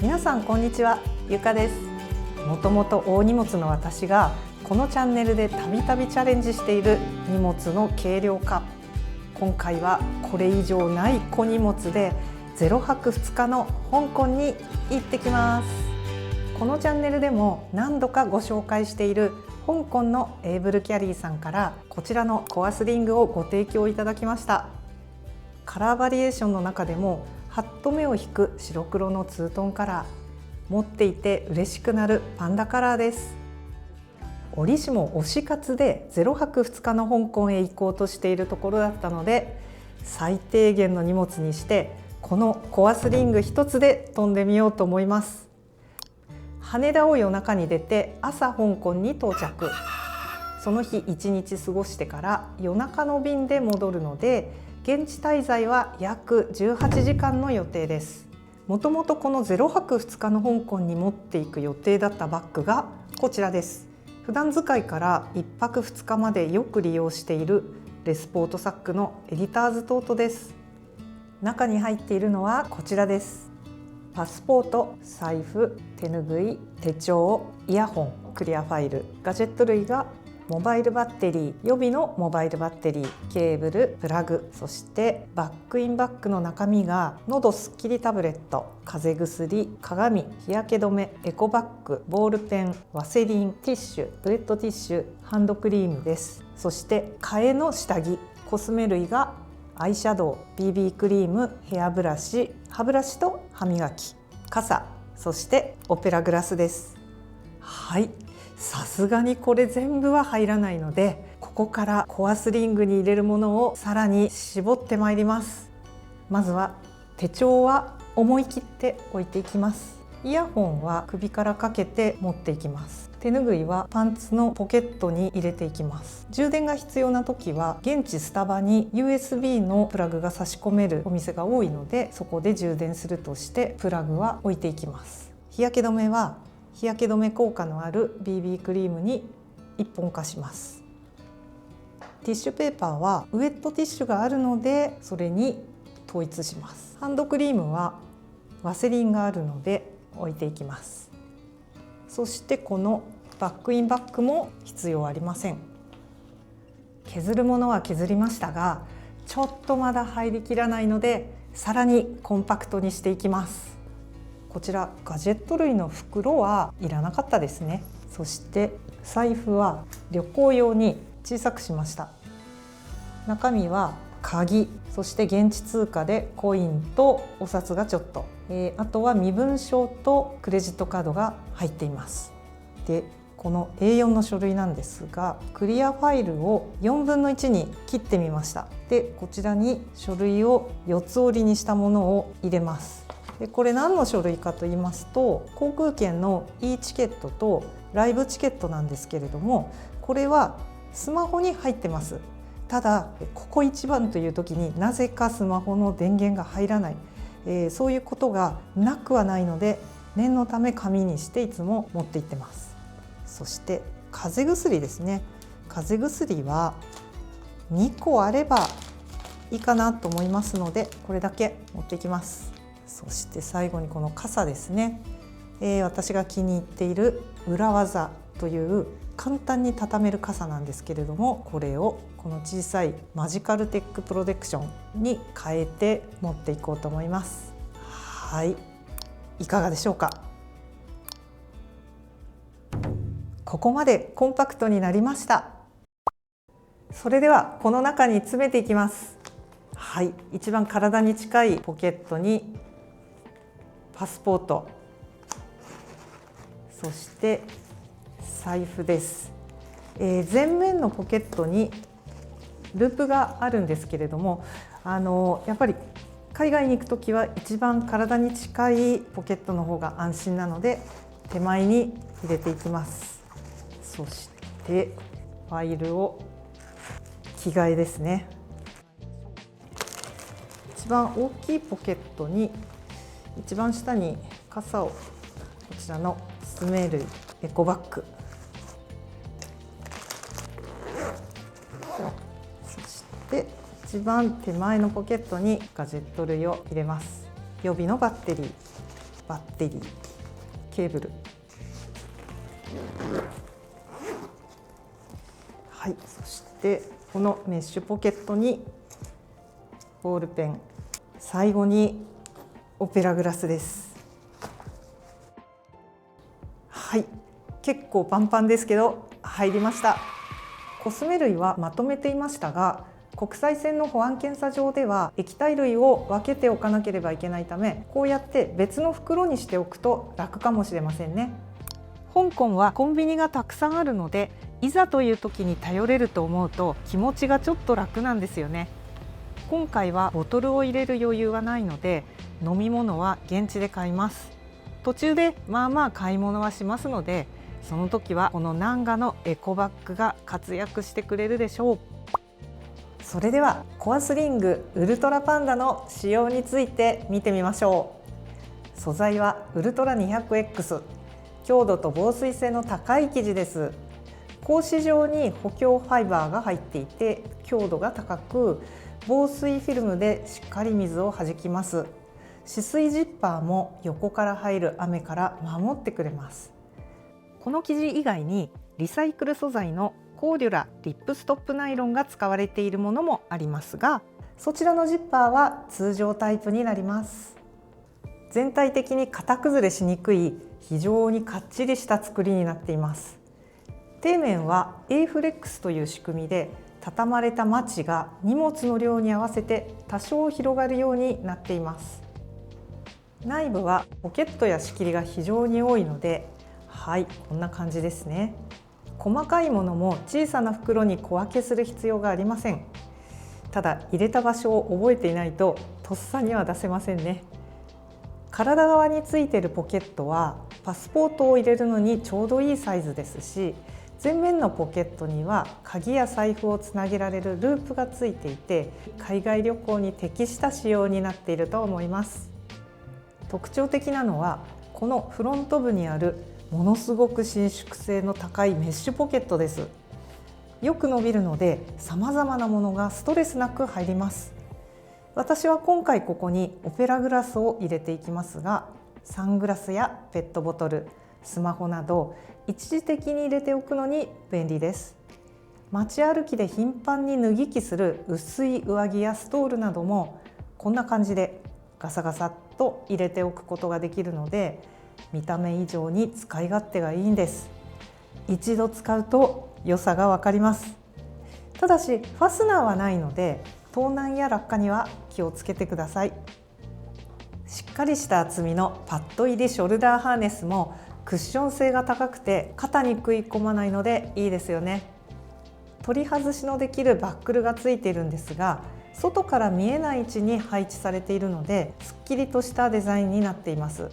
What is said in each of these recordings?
皆さんこんにちは、ゆかです。もともと大荷物の私がこのチャンネルでたびたびチャレンジしている荷物の軽量化。今回はこれ以上ない小荷物で0泊2日の香港に行ってきます。このチャンネルでも何度かご紹介している香港のエーブルキャリーさんからこちらのコアスリングをご提供いただきました。カラーバリエーションの中でもはっと目を引く白黒のツートンカラー、持っていて嬉しくなるパンダカラーです。折しも推し活で0泊2日の香港へ行こうとしているところだったので、最低限の荷物にしてこのコアスリング一つで飛んでみようと思います。羽田を夜中に出て朝香港に到着。その日1日過ごしてから夜中の便で戻るので、現地滞在は約18時間の予定です。もともとこの0泊2日の香港に持っていく予定だったバッグがこちらです。普段使いから1泊2日までよく利用しているレスポートサックのエディターズトートです。中に入っているのはこちらです。パスポート、財布、手ぬぐい、手帳、イヤホン、クリアファイル、ガジェット類がモバイルバッテリー、予備のモバイルバッテリー、ケーブル、プラグ、そしてバックインバッグの中身が喉すっきりタブレット、風邪薬、鏡、日焼け止め、エコバッグ、ボールペン、ワセリン、ティッシュ、ウェットティッシュ、ハンドクリームです。そして替えの下着、コスメ類がアイシャドウ、BB クリーム、ヘアブラシ、歯ブラシと歯磨き、傘、そしてオペラグラスです。はい、さすがにこれ全部は入らないので、ここからコアスリングに入れるものをさらに絞ってまいります。まずは手帳は思い切って置いていきます。イヤホンは首からかけて持っていきます。手ぬぐいはパンツのポケットに入れていきます。充電が必要な時は現地スタバに USB のプラグが差し込めるお店が多いので、そこで充電するとしてプラグは置いていきます。日焼け止めは日焼け止め効果のある BB クリームに一本化します。ティッシュペーパーはウェットティッシュがあるのでそれに統一します。ハンドクリームはワセリンがあるので置いていきます。そしてこのバックインバッグも必要ありません。削るものは削りましたが、ちょっとまだ入りきらないのでさらにコンパクトにしていきます。こちらガジェット類の袋はいらなかったですね。そして財布は旅行用に小さくしました。中身は鍵、そして現地通貨でコインとお札がちょっと、あとは身分証とクレジットカードが入っています。でこの A4 の書類なんですが、クリアファイルを4分の1に切ってみました。でこちらに書類を4つ折りにしたものを入れます。でこれ何の書類かと言いますと、航空券の E チケットとライブチケットなんですけれども、これはスマホに入ってます。ただここ一番という時になぜかスマホの電源が入らない、そういうことがなくはないので、念のため紙にしていつも持って行ってます。そして風邪薬ですね。風邪薬は2個あればいいかなと思いますので、これだけ持っていきます。そして最後にこの傘ですね。私が気に入っている裏技という簡単に畳める傘なんですけれども、これをこの小さいマジカルテックプロテクションに変えて持っていこうと思います。はい、いかがでしょうか。ここまでコンパクトになりました。それではこの中に詰めていきます。はい、一番体に近いポケットにパスポート、そして財布です。前面のポケットにループがあるんですけれども、やっぱり海外に行くときは一番体に近いポケットの方が安心なので手前に入れていきます。そしてファイルを着替えですね。一番大きいポケットに一番下に傘を、こちらの包めるエコバッグ、そして一番手前のポケットにガジェット類を入れます。予備のバッテリー、バッテリー、ケーブル、はい、そしてこのメッシュポケットにボールペン、最後にオペラグラスです。はい、結構パンパンですけど入りました。コスメ類はまとめていましたが、国際線の保安検査場では液体類を分けておかなければいけないため、こうやって別の袋にしておくと楽かもしれませんね。香港はコンビニがたくさんあるので、いざという時に頼れると思うと気持ちがちょっと楽なんですよね。今回はボトルを入れる余裕はないので、飲み物は現地で買います。途中でまあまあ買い物はしますので、その時はこのナンガのエコバッグが活躍してくれるでしょう。それではコアスリングウルトラパンダの仕様について見てみましょう。素材はウルトラ 200X、 強度と防水性の高い生地です。格子状に補強ファイバーが入っていて強度が高く、防水フィルムでしっかり水を弾きます。止水ジッパーも横から入る雨から守ってくれます。この生地以外にリサイクル素材のコーデュラリップストップナイロンが使われているものもありますが、そちらのジッパーは通常タイプになります。全体的に型崩れしにくい非常にかっちりした作りになっています。底面は A フレックスという仕組みで、畳まれたマチが荷物の量に合わせて多少広がるようになっています。内部はポケットや仕切りが非常に多いので、はい、こんな感じですね。細かいものも小さな袋に小分けする必要がありません。ただ入れた場所を覚えていないととっさには出せませんね。体側についているポケットはパスポートを入れるのにちょうどいいサイズですし、前面のポケットには鍵や財布をつなげられるループがついていて、海外旅行に適した仕様になっていると思います。特徴的なのはこのフロント部にあるものすごく伸縮性の高いメッシュポケットです。よく伸びるので様々なものがストレスなく入ります。私は今回ここにオペラグラスを入れていきますが、サングラスやペットボトル、スマホなど一時的に入れておくのに便利です。街歩きで頻繁に脱ぎ着する薄い上着やストールなどもこんな感じでガサガサっと入れておくことができるので、見た目以上に使い勝手がいいんです。一度使うと良さがわかります。ただしファスナーはないので盗難や落下には気をつけてください。しっかりした厚みのパッド入りショルダーハーネスもクッション性が高くて肩に食い込まないのでいいですよね。取り外しのできるバックルがついているんですが、外から見えない位置に配置されているのですっきりとしたデザインになっています。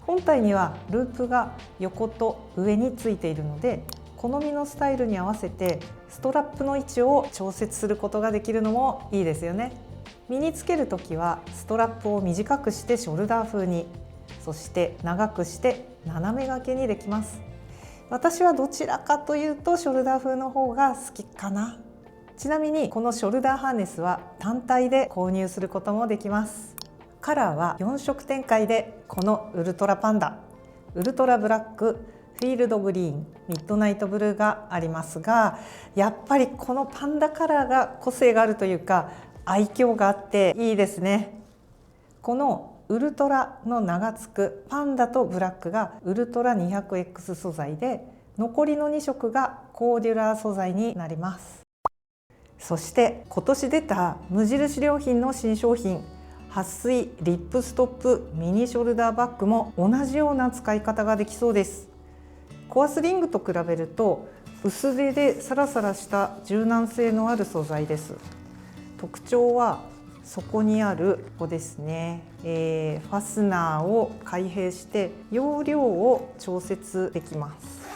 本体にはループが横と上についているので、好みのスタイルに合わせてストラップの位置を調節することができるのもいいですよね。身につけるときはストラップを短くしてショルダー風に、そして長くして斜め掛けにできます。私はどちらかというとショルダー風の方が好きかな。ちなみにこのショルダーハーネスは単体で購入することもできます。カラーは4色展開で、このウルトラパンダ、ウルトラブラック、フィールドグリーン、ミッドナイトブルーがありますが、やっぱりこのパンダカラーが個性があるというか愛嬌があっていいですね。このウルトラの名が付くパンダとブラックがウルトラ 200X 素材で、残りの2色がコーデュラー素材になります。そして今年出た無印良品の新商品、撥水リップストップミニショルダーバッグも同じような使い方ができそうです。コアスリングと比べると薄手でサラサラした柔軟性のある素材です。特徴はそこにあるここですね、ファスナーを開閉して容量を調節できます。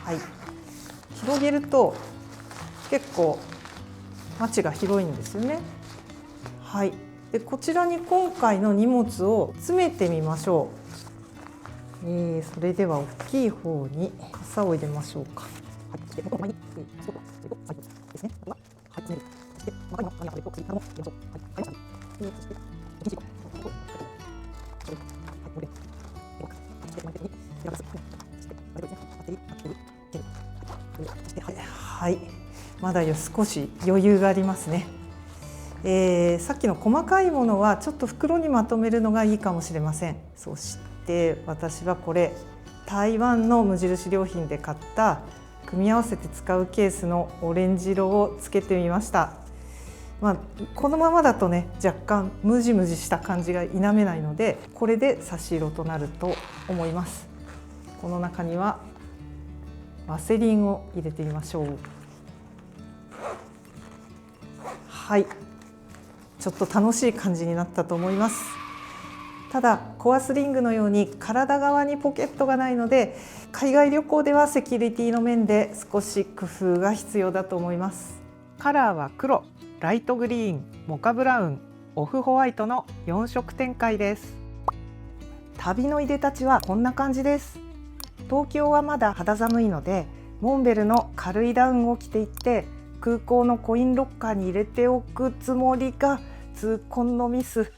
はい、広げると結構マチが広いんですよね。はい、でこちらに今回の荷物を詰めてみましょう。それでは大きい方に傘を入れましょうか。まだ少し余裕がありますね。さっきの細かいものはちょっと袋にまとめるのがいいかもしれません。そして私はこれ台湾の無印良品で買った組み合わせて使うケースのオレンジ色をつけてみました。このままだとね若干ムジムジした感じが否めないので、これで差し色となると思います。この中にはワセリンを入れてみましょう。はい、ちょっと楽しい感じになったと思います。ただコアスリングのように体側にポケットがないので、海外旅行ではセキュリティの面で少し工夫が必要だと思います。カラーは黒、ライトグリーン、モカブラウン、オフホワイトの4色展開です。旅のいでたちはこんな感じです。東京はまだ肌寒いので、モンベルの軽いダウンを着ていって空港のコインロッカーに入れておくつもりが痛恨のミス。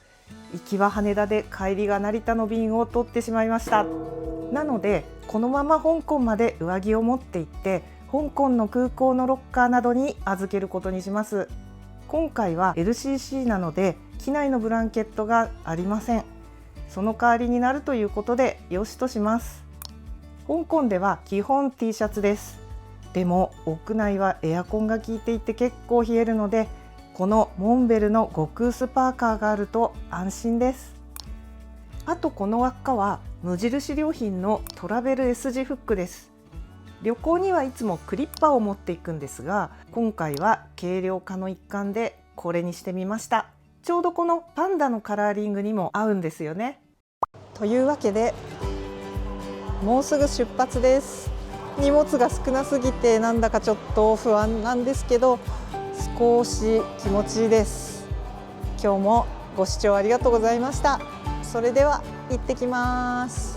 行きは羽田で帰りが成田の便を取ってしまいました。なのでこのまま香港まで上着を持って行って香港の空港のロッカーなどに預けることにします。今回は LCC なので機内のブランケットがありません。その代わりになるということでよしとします。香港では基本 T シャツです。でも屋内はエアコンが効いていて結構冷えるので、このモンベルの極薄パーカーがあると安心です。あとこの輪っかは無印良品のトラベル S 字フックです。旅行にはいつもクリッパーを持っていくんですが、今回は軽量化の一環でこれにしてみました。ちょうどこのパンダのカラーリングにも合うんですよね。というわけでもうすぐ出発です。荷物が少なすぎてなんだかちょっと不安なんですけど、少し気持ちいいです。今日もご視聴ありがとうございました。それでは行ってきます。